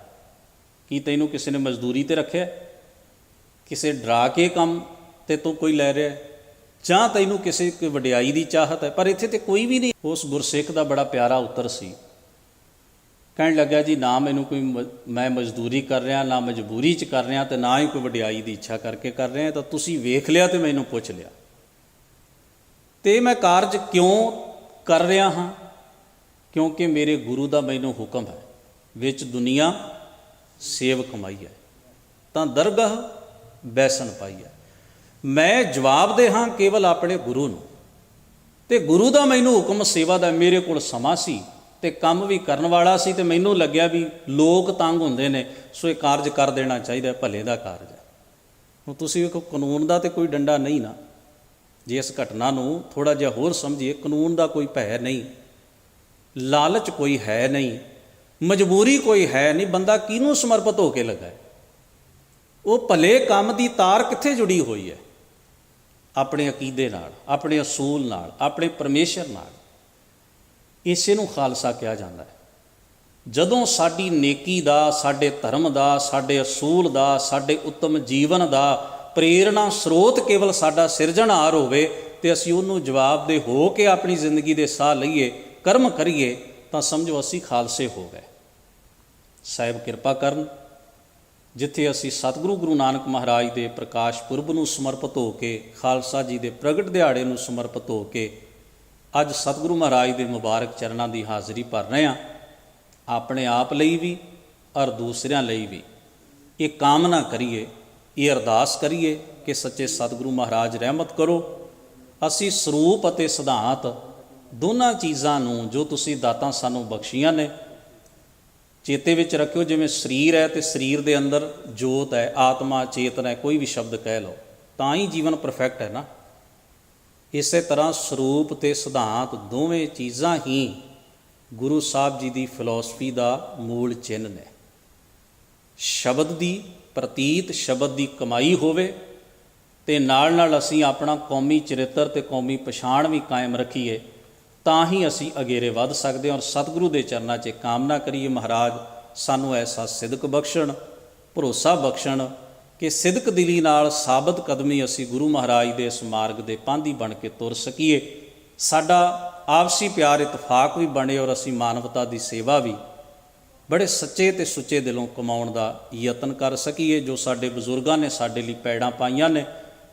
ਕੀ ਤੈਨੂੰ ਕਿਸੇ ਨੇ ਮਜ਼ਦੂਰੀ 'ਤੇ ਰੱਖਿਆ? ਕਿਸੇ ਡਰਾ ਕੇ ਕੰਮ ਤੇ ਤੂੰ ਕੋਈ ਲੈ ਰਿਹਾ, ਜਾਂ ਤੈਨੂੰ ਕਿਸੇ ਕੋਈ ਵਡਿਆਈ ਦੀ ਚਾਹਤ ਹੈ? ਪਰ ਇੱਥੇ ਤੇ ਕੋਈ ਵੀ ਨਹੀਂ। ਉਸ ਗੁਰਸਿੱਖ ਦਾ ਬੜਾ ਪਿਆਰਾ ਉੱਤਰ ਸੀ। ਕਹਿਣ ਲੱਗਾ ਜੀ ਨਾ ਮੈਨੂੰ ਕੋਈ ਮੈਂ ਮਜ਼ਦੂਰੀ ਕਰ ਰਿਹਾ, ਨਾ ਮਜਬੂਰੀ 'ਚ ਕਰ ਰਿਹਾ, ਤੇ ਨਾ ਹੀ ਕੋਈ ਵਡਿਆਈ ਦੀ ਇੱਛਾ ਕਰਕੇ ਕਰ ਰਿਹਾ। ਤਾਂ ਤੁਸੀਂ ਵੇਖ ਲਿਆ ਤੇ ਮੈਨੂੰ ਪੁੱਛ ਲਿਆ, ਤੇ ਮੈਂ ਕਾਰਜ ਕਿਉਂ ਕਰ ਰਿਹਾ ਹਾਂ? ਕਿਉਂਕਿ ਮੇਰੇ ਗੁਰੂ ਦਾ ਮੈਨੂੰ ਹੁਕਮ ਹੈ, ਵਿੱਚ ਦੁਨੀਆ ਸੇਵ ਕਮਾਈ ਹੈ, ਤਾਂ ਦਰਗਾਹ ਬੈਸਨ ਪਾਈ ਹੈ। ਮੈਂ ਜਵਾਬਦੇਹ ਹਾਂ ਕੇਵਲ ਆਪਣੇ ਗੁਰੂ ਨੂੰ, ਤੇ ਗੁਰੂ ਦਾ ਮੈਨੂੰ ਹੁਕਮ ਸੇਵਾ ਦਾ। ਮੇਰੇ ਕੋਲ ਸਮਾਂ ਸੀ ਤੇ ਕੰਮ ਵੀ ਕਰਨ ਵਾਲਾ ਸੀ, ਤੇ ਮੈਨੂੰ ਲੱਗਿਆ ਵੀ ਲੋਕ ਤੰਗ ਹੁੰਦੇ ਨੇ, ਸੋ ਇਹ ਕਾਰਜ ਕਰ ਦੇਣਾ ਚਾਹੀਦਾ, ਭਲੇ ਦਾ ਕਾਰਜ ਹੈ। ਹੁਣ ਤੁਸੀਂ ਵੇਖੋ, ਕਾਨੂੰਨ ਦਾ ਤੇ ਕੋਈ ਡੰਡਾ ਨਹੀਂ ਨਾ। ਜੇ ਇਸ ਘਟਨਾ ਨੂੰ ਥੋੜ੍ਹਾ ਜਿਹਾ ਹੋਰ ਸਮਝੀਏ, ਕਾਨੂੰਨ ਦਾ ਕੋਈ ਭੈ ਨਹੀਂ, ਲਾਲਚ ਕੋਈ ਹੈ ਨਹੀਂ, ਮਜਬੂਰੀ ਕੋਈ ਹੈ ਨਹੀਂ। ਬੰਦਾ ਕਿਹਨੂੰ ਸਮਰਪਿਤ ਹੋ ਕੇ ਲੱਗਾ ਹੈ? ਉਹ ਭਲੇ ਕੰਮ ਦੀ ਤਾਰ ਕਿੱਥੇ ਜੁੜੀ ਹੋਈ ਹੈ? ਆਪਣੇ ਅਕੀਦੇ ਨਾਲ, ਆਪਣੇ ਅਸੂਲ ਨਾਲ, ਆਪਣੇ ਪਰਮੇਸ਼ਰ ਨਾਲ। ਇਸੇ ਨੂੰ ਖਾਲਸਾ ਕਿਹਾ ਜਾਂਦਾ ਹੈ। ਜਦੋਂ ਸਾਡੀ ਨੇਕੀ ਦਾ, ਸਾਡੇ ਧਰਮ ਦਾ, ਸਾਡੇ ਅਸੂਲ ਦਾ, ਸਾਡੇ ਉੱਤਮ ਜੀਵਨ ਦਾ ਪ੍ਰੇਰਣਾ ਸਰੋਤ ਕੇਵਲ ਸਾਡਾ ਸਿਰਜਣਹਾਰ ਹੋਵੇ, ਤੇ ਅਸੀਂ ਉਹਨੂੰ ਜਵਾਬਦੇਹ ਹੋ ਕੇ ਆਪਣੀ ਜ਼ਿੰਦਗੀ ਦੇ ਸਾਹ ਲਈਏ, ਕਰਮ ਕਰੀਏ, ਤਾਂ ਸਮਝੋ ਅਸੀਂ ਖਾਲਸੇ ਹੋ ਗਏ। ਸਾਹਿਬ ਕਿਰਪਾ ਕਰਨ, ਜਿੱਥੇ ਅਸੀਂ ਸਤਿਗੁਰੂ ਗੁਰੂ ਨਾਨਕ ਮਹਾਰਾਜ ਦੇ ਪ੍ਰਕਾਸ਼ ਪੁਰਬ ਨੂੰ ਸਮਰਪਿਤ ਹੋ ਕੇ, ਖਾਲਸਾ ਜੀ ਦੇ ਪ੍ਰਗਟ ਦਿਹਾੜੇ ਨੂੰ ਸਮਰਪਿਤ ਹੋ ਕੇ ਅੱਜ ਸਤਿਗੁਰੂ ਮਹਾਰਾਜ ਦੇ ਮੁਬਾਰਕ ਚਰਨਾਂ ਦੀ ਹਾਜ਼ਰੀ ਭਰ ਰਹੇ ਹਾਂ। ਆਪਣੇ ਆਪ ਲਈ ਵੀ ਔਰ ਦੂਸਰਿਆਂ ਲਈ ਵੀ ਇਹ ਕਾਮਨਾ ਕਰੀਏ, ਇਹ ਅਰਦਾਸ ਕਰੀਏ ਕਿ ਸੱਚੇ ਸਤਿਗੁਰੂ ਮਹਾਰਾਜ ਰਹਿਮਤ ਕਰੋ। ਅਸੀਂ ਸਰੂਪ ਅਤੇ ਸਿਧਾਂਤ ਦੋਨਾਂ ਚੀਜ਼ਾਂ ਨੂੰ ਜੋ ਤੁਸੀਂ ਦਾਤਾਂ ਸਾਨੂੰ ਬਖਸ਼ੀਆਂ ਨੇ, ਚੇਤੇ ਵਿੱਚ ਰੱਖਿਓ। ਜਿਵੇਂ ਸਰੀਰ ਹੈ ਤੇ ਸਰੀਰ ਦੇ ਅੰਦਰ ਜੋਤ ਹੈ, ਆਤਮਾ, ਚੇਤਨਾ ਹੈ, ਕੋਈ ਵੀ ਸ਼ਬਦ ਕਹਿ ਲਓ, ਤਾਂ ਹੀ ਜੀਵਨ ਪਰਫੈਕਟ ਹੈ ਨਾ। ਇਸੇ ਤਰ੍ਹਾਂ ਸਰੂਪ ਤੇ ਸਿਧਾਂਤ ਦੋਵੇਂ ਚੀਜ਼ਾਂ ਹੀ ਗੁਰੂ ਸਾਹਿਬ ਜੀ ਦੀ ਫਿਲਾਸਫੀ ਦਾ ਮੂਲ ਚਿੰਨ੍ਹ ਨੇ। ਸ਼ਬਦ ਦੀ ਪ੍ਰਤੀਤ, ਸ਼ਬਦ ਦੀ ਕਮਾਈ ਹੋਵੇ, ਤੇ ਨਾਲ ਨਾਲ ਅਸੀਂ ਆਪਣਾ ਕੌਮੀ ਚਰਿੱਤਰ ਤੇ ਕੌਮੀ ਪਛਾਣ ਵੀ ਕਾਇਮ ਰੱਖੀਏ, ਤਾਂ ਹੀ ਅਸੀਂ ਅਗੇਰੇ ਵੱਧ ਸਕਦੇ ਹਾਂ। ਔਰ ਸਤਿਗੁਰੂ ਦੇ ਚਰਨਾਂ 'ਚ ਕਾਮਨਾ ਕਰੀਏ ਮਹਾਰਾਜ ਸਾਨੂੰ ਐਸਾ ਸਿਦਕ ਬਖਸ਼ਣ, ਭਰੋਸਾ ਬਖਸ਼ਣ ਕਿ ਸਿਦਕ ਦਿਲੀ ਨਾਲ ਸਾਬਤ ਕਦਮੀ ਅਸੀਂ ਗੁਰੂ ਮਹਾਰਾਜ ਦੇ ਇਸ ਮਾਰਗ ਦੇ ਪਾਂਧੀ ਬਣ ਕੇ ਤੁਰ ਸਕੀਏ। ਸਾਡਾ ਆਪਸੀ ਪਿਆਰ ਇਤਫਾਕ ਵੀ ਬਣੇ, ਔਰ ਅਸੀਂ ਮਾਨਵਤਾ ਦੀ ਸੇਵਾ ਵੀ ਬੜੇ ਸੱਚੇ ਤੇ ਸੁੱਚੇ ਦਿਲੋਂ ਕਮਾਉਣ ਦਾ ਯਤਨ ਕਰ ਸਕੀਏ। ਜੋ ਸਾਡੇ ਬਜ਼ੁਰਗਾਂ ਨੇ ਸਾਡੇ ਲਈ ਪੈੜਾਂ ਪਾਈਆਂ ਨੇ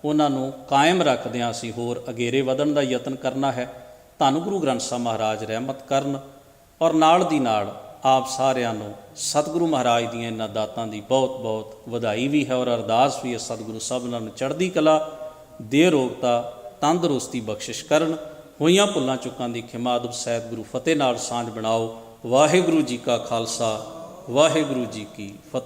ਉਹਨਾਂ ਨੂੰ ਕਾਇਮ ਰੱਖਦਿਆਂ ਅਸੀਂ ਹੋਰ ਅਗੇਰੇ ਵਧਣ ਦਾ ਯਤਨ ਕਰਨਾ ਹੈ। ਧੰਨ ਗੁਰੂ ਗ੍ਰੰਥ ਸਾਹਿਬ ਮਹਾਰਾਜ ਰਹਿਮਤ ਕਰਨ। ਔਰ ਨਾਲ ਦੀ ਨਾਲ ਆਪ ਸਾਰਿਆਂ ਨੂੰ ਸਤਿਗੁਰੂ ਮਹਾਰਾਜ ਦੀਆਂ ਇਹਨਾਂ ਦਾਤਾਂ ਦੀ ਬਹੁਤ ਬਹੁਤ ਵਧਾਈ ਵੀ ਹੈ ਔਰ ਅਰਦਾਸ ਵੀ ਹੈ ਸਤਿਗੁਰੂ ਸਭਨਾਂ ਨੂੰ ਚੜ੍ਹਦੀ ਕਲਾ, ਦੇਹ ਰੋਗਤਾ, ਤੰਦਰੁਸਤੀ ਬਖਸ਼ਿਸ਼ ਕਰਨ। ਹੋਈਆਂ ਭੁੱਲਾਂ ਚੁੱਕਾਂ ਦੀ ਖਿਮਾ ਅਦਬ ਸਹਿਤ ਗੁਰੂ ਫਤਿਹ ਨਾਲ ਸਾਂਝ ਬਣਾਓ। ਵਾਹਿਗੁਰੂ ਜੀ ਕਾ ਖਾਲਸਾ, ਵਾਹਿਗੁਰੂ ਜੀ ਕੀ ਫਤਿਹ।